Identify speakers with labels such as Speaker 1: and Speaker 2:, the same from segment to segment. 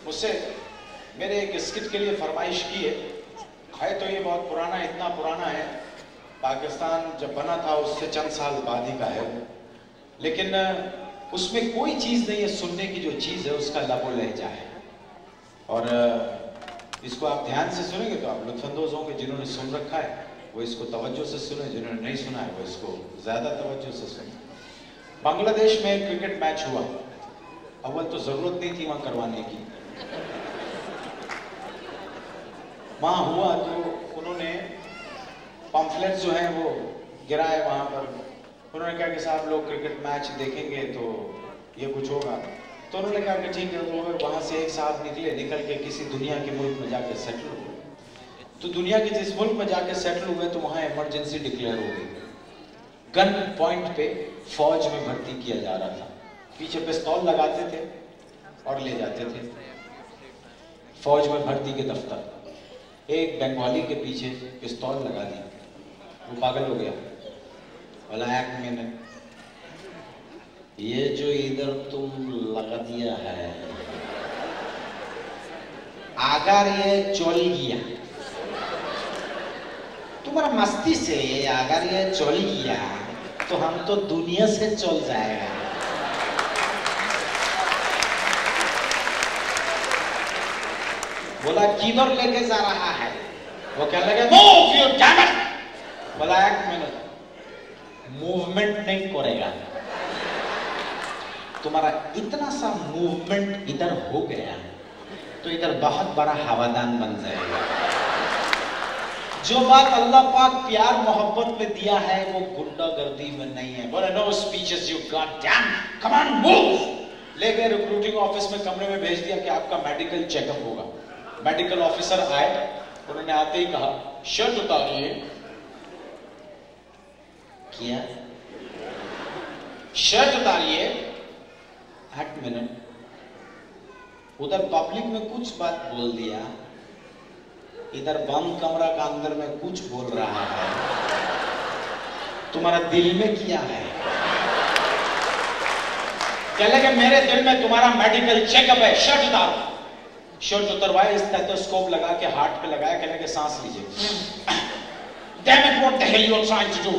Speaker 1: मुझसे मेरे एक स्किट के लिए फरमाइश की है तो ये बहुत पुराना, इतना पुराना है, पाकिस्तान जब बना था उससे चंद साल बाद ही का है, लेकिन उसमें कोई चीज़ नहीं है सुनने की, जो चीज़ है उसका लबो लहजा है। और इसको आप ध्यान से सुनेंगे तो आप लुत्फानंदोज होंगे। जिन्होंने सुन रखा है वो इसको तवज्जो से सुने, जिन्होंने नहीं सुना है वो इसको ज़्यादा तवज्जो से सुने। बांग्लादेश में एक क्रिकेट मैच हुआ। अव्वल तो ज़रूरत नहीं थी वहाँ करवाने की, वहाँ हुआ तो उन्होंने पम्फलेट्स जो हैं वो गिराए वहाँ पर। उन्होंने कहा कि साहब लोग क्रिकेट मैच देखेंगे तो ये कुछ होगा, तो उन्होंने कहा कि ठीक है। तो वहाँ से एक साहब निकल के किसी दुनिया के मुल्क में जाकर सेटल हुए। तो दुनिया के जिस मुल्क में जाकर सेटल हुए तो वहाँ इमरजेंसी डिक्लेयर हो गई। गन पॉइंट पे फौज में भर्ती किया जा रहा था। पीछे पिस्तौल लगाते थे और ले जाते थे फौज में भर्ती के दफ्तर। एक बंगाली के पीछे पिस्तौल लगा दी, वो पागल हो गया। बोला एक मिनट, ये जो इधर तुम लगा दिया है, अगर ये चल गया तुम्हारा मस्ती से, अगर ये चल गया तो हम तो दुनिया से चल जाएगा। बोला किधर लेके जा रहा है? वो कहने लगे मूव यू डैम इट। बोला एक मिनट, मूवमेंट नहीं करेगा, तुम्हारा इतना सा मूवमेंट इधर हो गया तो इधर बहुत बड़ा हवादान बन जाएगा। जो बात अल्लाह पाक प्यार मोहब्बत में दिया है वो गुंडागर्दी में नहीं है। बोले no speeches you god damn, come on move. ले गए रिक्रूटिंग ऑफिस में, कमरे में भेज दिया कि आपका मेडिकल चेकअप होगा। मेडिकल ऑफिसर आए, उन्होंने आते ही कहा शर्ट उतारिए। किया, शर्ट उतारिए। एक मिनट, उधर पब्लिक में कुछ बात बोल दिया, इधर बंद कमरा का अंदर में कुछ बोल रहा है, तुम्हारा दिल में क्या है? कह लगे मेरे दिल में तुम्हारा मेडिकल चेकअप है, शर्ट उतारो। शर्ट उतरवाए, स्टेथोस्कोप लगा के हार्ट पे लगाया, कह लगे सांस लीजिए। Damn it, what the hell you are trying to do?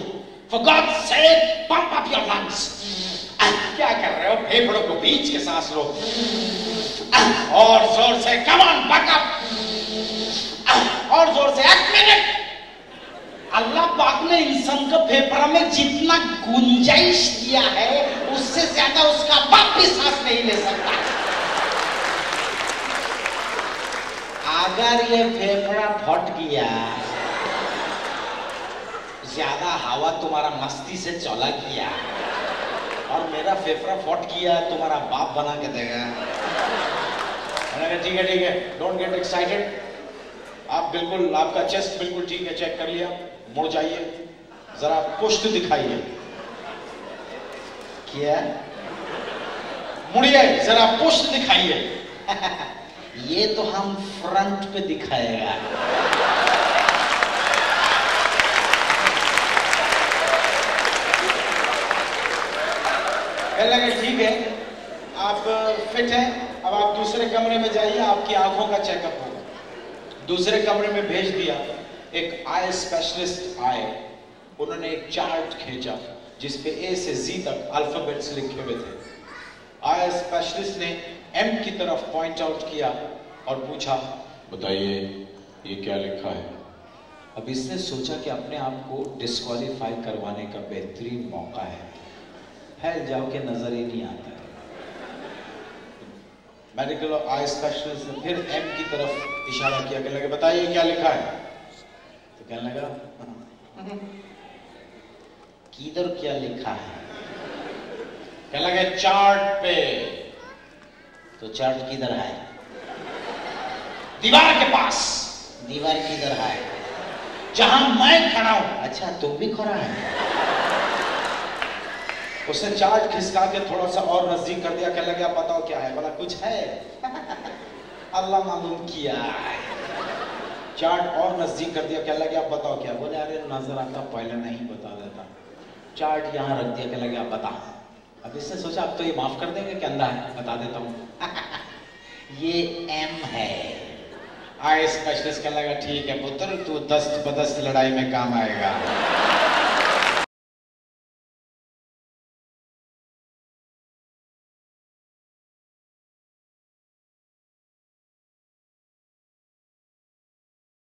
Speaker 1: For God's sake, pump up your lungs. क्या कर रहे हो? फेफड़ों को बीच के सांस लो और जोर से, come on, back up. और जोर से, एक मिनट। अल्लाह पाक ने इंसान का फेफड़ा में जितना गुंजाइश दिया है उससे ज्यादा उसका बाप भी सांस नहीं ले सकता। अगर ये फेफड़ा फट गया, ज्यादा हवा तुम्हारा मस्ती से चला गया और मेरा फेफड़ा फट गया, तुम्हारा बाप बना के देगा। ठीक है, डोंट गेट एक्साइटेड। आप बिल्कुल, आपका चेस्ट बिल्कुल ठीक है, चेक कर लिया। मुड़ जाइए, जरा पुष्ट दिखाइए। क्या? मुड़िए, जरा पुष्ट दिखाइए। ये तो हम फ्रंट पे दिखाएगा। लगे ठीक है, आप फिट हैं, अब आप दूसरे कमरे में जाइए, आपकी आंखों का चेकअप होगा। दूसरे कमरे में भेज दिया। एक आई स्पेशलिस्ट आए, उन्होंने एक चार्ट खींचा जिसपे ए से जी तक अल्फाबेट्स लिखे हुए थे। आई स्पेशलिस्ट ने एम की तरफ पॉइंट आउट किया और पूछा, बताइए ये क्या लिखा है? अब इसने सोचा कि अपने आप को डिस्क्वालीफाई करवाने का बेहतरीन मौका है। फैल जाओ के नजर ही नहीं आता है। मेडिकल आई स्पेशलिस्ट ने फिर एम की तरफ इशारा किया, कहने लगे बताइए क्या लिखा है? तो कहने लगा किधर क्या लिखा है? कहने लगे चार्ट पे। तो चार्ट किधर है? दीवार के पास। दीवार किधर है? जहां मैं खड़ा हूं। अच्छा, तुम भी खड़ा है? उसने चार्ट खिसका के थोड़ा सा और नजदीक कर दिया, कहने लगे आप बताओ क्या है? बोला कुछ है। अल्लाह मालूम किया। चार्ट और नजदीक कर दिया, कहने लगे आप बताओ क्या? बोले अरे नजर आता, पहले नहीं बता देता। चार्ट यहाँ रख दिया, कहने लगे आप बता। अब इसने सोचा अब तो ये माफ कर देंगे कि अंधा है, बता देता हूँ। ये एम है। आई स्पेशलिस्ट कहने लगा ठीक है पुत्र, तू दस्त बदस्त लड़ाई में काम आएगा।